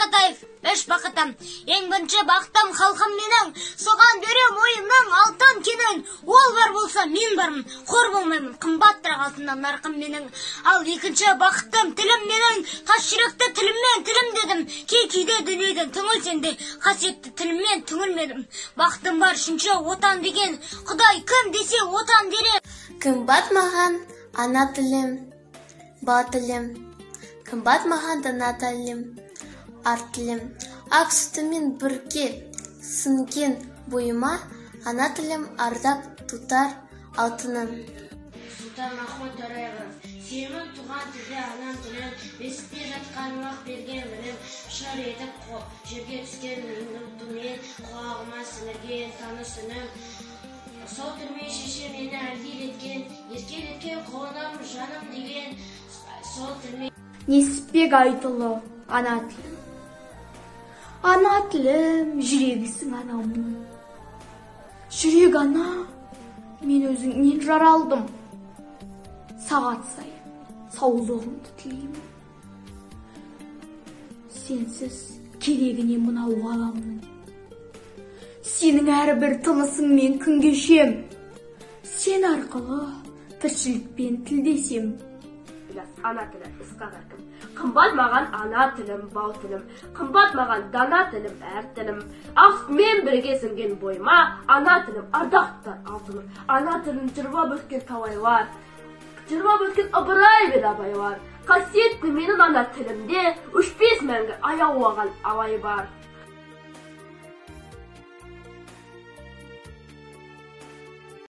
Мақатаев, 5 бақытым. Ең бірінші бақытым халқым менің, соған берем ойымның алтын кенін. Ол бар болса, мен бармын, қор болмаймын, қымбаттырақ алтыннан нарқым менің. Ал екінші бақытым тілім менің, қас жүректі тіліммен тілім дедім. Кей-кейде дүниеден түңілсенде, қасиетті тіліммен түңілмедім. Бақытым бар үшінші отан деген, Құдай кім десе отан дере. Қымбат маған ана тілім, бал тілім. Қымбат маған дана тілім, ар тілім. Ақ сүтімен бірге сіңген бойыма, ана тілім ардап тұтар алтыным. Сұлтан Махмұт Торайғыров, сенің туған тілде анам тілім, бесікте жатқан уақ берген білім, шыр етіп жерге түскен түмен, құлағыма сіңірген таныс үнім. Сол түрме шеше мені әлдилеткен, еркелеткен қолым жаным деген, сол түрме. Несіпбек Айтұлы, ана тілім. Ана тілім, жүрегісің анамның. Жүрек ана, мен өзіңнен жаралдым. Сағат сайын саулығымды тілеймін. Сенсіз керегіне мынау ғаламның. Сенің әрбір тынысыңмен күн кешем. Сен арқылы тіршілікпен тілдесем. Ана тілі, ысқақ әркім. Қымбат маған ана тілім, бал тілім. Қымбат маған дана тілім, әр тілім. Ақ мен бірге сіңген бойыма, ана тілім, ардақтар алтыным. Ана тілім жырбап өткен талайлар, жырбап өткен ыбырай бен абайлар. Қасиетті менің ана тілімде, өшпес мәңгі аяулаған алай бар.